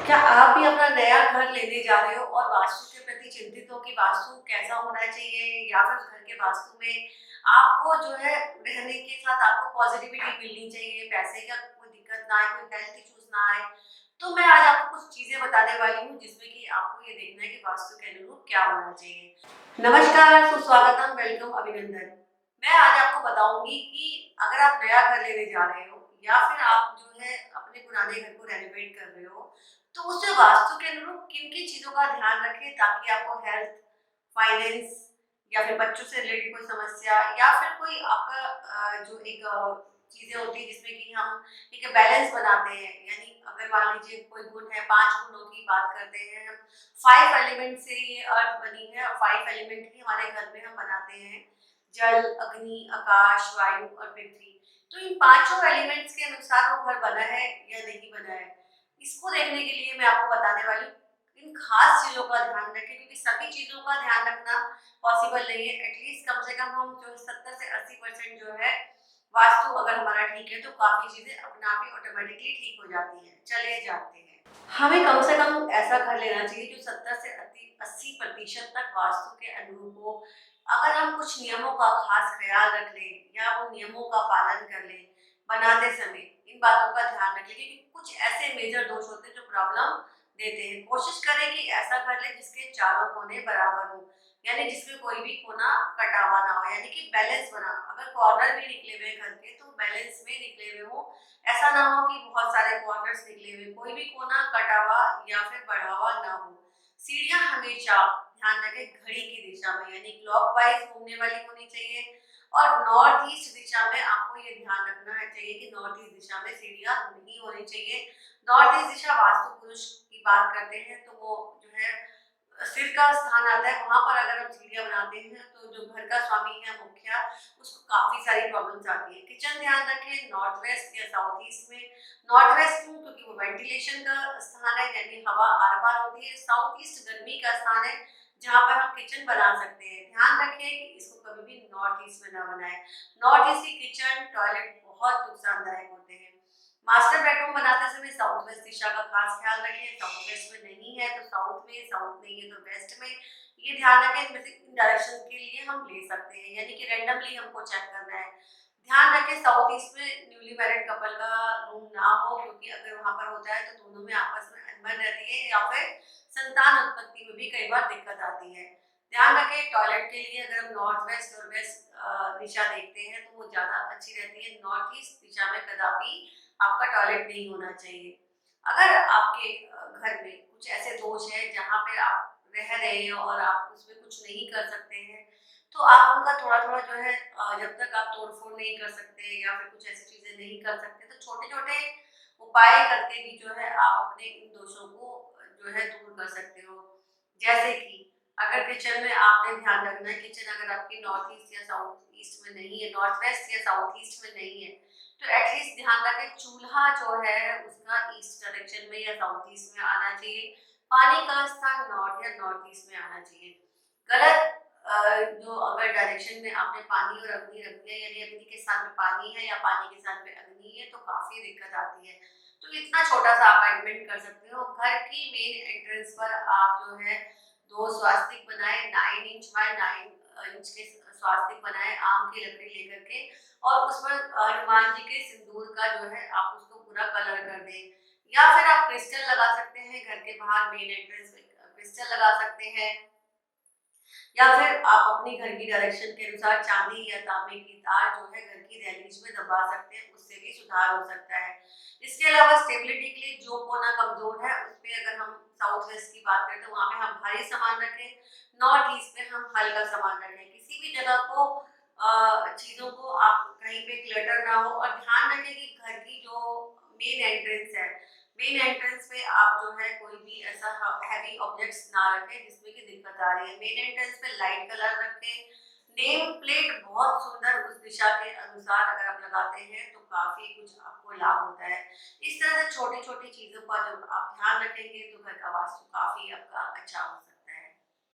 क्या आप भी अपना नया घर लेने जा रहे हो और वास्तु के प्रति चिंतित हो कि वास्तु कैसा होना चाहिए या फिर उस घर के वास्तु में आपको जो है रहने के साथ आपको पॉजिटिविटी मिलनी चाहिए, पैसे का कोई दिक्कत ना आए, कोई हेल्थ इश्यूज ना आए। तो मैं आज आपको कुछ चीजें बताने वाली हूँ जिसमें कि आपको ये देखना है कि वास्तु के अनुरूप क्या होना चाहिए। नमस्कार, सुस्वागतम, वेलकम, अभिनंदन। मैं आज आपको बताऊंगी कि अगर आप नया घर लेने जा रहे हो या फिर आप जो है अपने पुराने घर को रेनोवेट कर रहे हो, तो उसमें वास्तु के अनुरूप किन-किन चीज़ों का ध्यान रखें ताकि आपको हेल्थ, फाइनेंस या फिर बच्चों से रिलेटेड कोई समस्या या फिर कोई आपका जो एक चीज़ें होती हैं जिसमें कि हम एक बैलेंस बनाते हैं, यानी अगर मान लीजिए कोई गुण है, 5 गुणों की बात करते हैं हम, 5 एलिमेंट से ये अर्थ बनी है और 5 एलिमेंट ही हमारे घर में हम बनाते हैं, जल, अग्नि, आकाश, वायु और पृथ्वी। तो इन पाँचों एलिमेंट्स के अनुसार वो घर बना है या नहीं बना है। इसको देखने के लिए मैं आपको बताने वाली हूँ इन खास चीजों का ध्यान रखें, क्योंकि सभी चीजों का ध्यान रखना पॉसिबल नहीं है। एटलीस्ट कम से कम हम जो 70 से 80% जो है वास्तु अगर हमारा ठीक है तो काफी चीजें अपने आप ही ऑटोमेटिकली ठीक हो जाती हैं। चले जाते हैं, हमें कम से कम ऐसा घर लेना चाहिए जो 70 से 80% तक वास्तु के अनुरूप हो। अगर हम कुछ नियमों का खास ख्याल रख लें या वो नियमों का पालन कर लें बनाते समय, इन बातों का ध्यान रखें, क्योंकि कुछ ऐसे मेजर दोष होते हैं जो प्रॉब्लम देते हैं। कोशिश करें कि ऐसा कर लें जिसके चारों कोने बराबर हो, यानी जिसमें कोई भी कोना कटा हुआ ना हो, यानी कि बैलेंस बना। अगर कॉर्नर भी निकले हुए घर के तो बैलेंस में निकले हुए हो, ऐसा ना हो कि बहुत सारे कॉर्नर्स निकले हुए, कोई भी कोना कटा हुआ या फिर बढ़ा हुआ ना हो। सीढ़ियां हमेशा ध्यान रखें घड़ी की दिशा में, यानी क्लॉकवाइज घूमने वाली होनी चाहिए। और नॉर्थ ईस्ट दिशा में आपको ये ध्यान रखना है चाहिए कि नॉर्थ ईस्ट दिशा में सीढ़ियां नहीं होनी चाहिए। नॉर्थ ईस्ट दिशा वास्तु पुरुष की बात करते हैं तो वो जो है सिर का स्थान आता है, वहां पर अगर हम सीढ़ियां बनाते हैं तो जो घर का स्वामी है, मुखिया, उसको काफी सारी प्रॉब्लम्स आती है। किचन ध्यान रखें नॉर्थ वेस्ट या साउथ ईस्ट में। नॉर्थ वेस्ट क्यों? क्योंकि वो वेंटिलेशन का स्थान है, यानी हवा आर पार होती है। साउथ ईस्ट गर्मी का स्थान है जहाँ पर हम किचन बना सकते हैं। ध्यान रखें कि इसको कभी भी नॉर्थ ईस्ट में ना बनाएं। नॉर्थ ईस्ट की किचन टॉयलेट बहुत नुकसानदायक होते हैं। मास्टर बेडरूम बनाते समय साउथ वेस्ट दिशा का खास ख्याल रखें। साउथ वेस्ट में नहीं है तो साउथ में, साउथ नहीं है तो वेस्ट में, ये ध्यान रखें। इनमें से इन डायरेक्शन के लिए हम ले सकते हैं, यानी कि रैंडमली हमको चेक करना है। ध्यान रखें साउथ ईस्ट में न्यूली मैरिड कपल का रूम ना हो, क्योंकि अगर वहां पर होता है तो दोनों में आपस में अनबन रहती है या फिर संतान उत्पत्ति में भी कई बार दिक्कत आती है। ध्यान रखें टॉयलेट के लिए अगर हम नॉर्थ वेस्ट और वेस्ट दिशा देखते हैं तो वो ज्यादा अच्छी रहती है। नॉर्थ ईस्ट दिशा में कदापि आपका टॉयलेट नहीं होना चाहिए। अगर आपके घर में कुछ ऐसे दोष है जहाँ पे आप रह रहे हैं और आप उसमें कुछ नहीं कर सकते हैं, तो आप उनका थोड़ा थोड़ा जो है जब तक आप तोड़फोड़ नहीं कर सकते या फिर कुछ ऐसी चीजें नहीं कर सकते, तो छोटे छोटे उपाय करके भी जो है आप अपने इन दोषों को जो है दूर कर सकते हो। जैसे कि अगर किचन में आपने ध्यान रखना है, किचन अगर आपकी नॉर्थ ईस्ट या साउथ ईस्ट में नहीं है, नॉर्थ वेस्ट या साउथ ईस्ट में नहीं है, तो एटलीस्ट ध्यान रखें चूल्हा जो है उसका ईस्ट डायरेक्शन में या साउथ ईस्ट में आना चाहिए। पानी का स्थान नॉर्थ या नॉर्थ ईस्ट में आना चाहिए। गलत जो अगर डायरेक्शन में आपने पानी और अग्नि रख दिया, यानी अग्नि के साथ में पानी है या पानी के साथ में अग्नि है, तो काफी दिक्कत आती है। तो इतना छोटा सा अपार्टमेंट कर सकते हो। घर की मेन एंट्रेंस पर आप जो है 2 स्वास्तिक बनाए, 9 इंच बाय 9 इंच के स्वास्तिक बनाए आम की लकड़ी लेकर के, और उस पर हनुमान जी के सिंदूर का जो है आप उसको पूरा कलर कर दें। या फिर आप क्रिस्टल लगा सकते हैं घर के बाहर मेन एंट्रेंस पे, क्रिस्टल लगा सकते हैं। या फिर आप अपनी घर की डायरेक्शन के अनुसार चांदी या तांबे की तार जो है घर की दहलीज में दबा सकते हैं, उससे भी सुधार हो सकता है। इसके अलावा स्टेबिलिटी के लिए जो कोना कमजोर है उस पे अगर हम साउथ वेस्ट की बात करें तो वहां पे हम भारी सामान रखें, नॉर्थ ईस्ट पे हम हल्का सामान रखें। किसी भी जगह को चीजों को आप कहीं पे क्लटर ना हो, और ध्यान रखें कि घर की जो मेन एंट्रेंस है, मेन एंट्रेंस पे आप जो है कोई भी ऐसा हैवी ऑब्जेक्ट्स ना रखें जिसमें कि दिक्कत आ रही है। मेन एंट्रेंस पे लाइट कलर रखें। नेम प्लेट बहुत सुंदर उस दिशा के अनुसार अगर आप लगाते हैं तो काफी कुछ आपको लाभ होता है। इस तरह से छोटी छोटी चीजों का जब आप ध्यान रखेंगे तो घर का वास्तु काफी आपका अच्छा हो सकता है।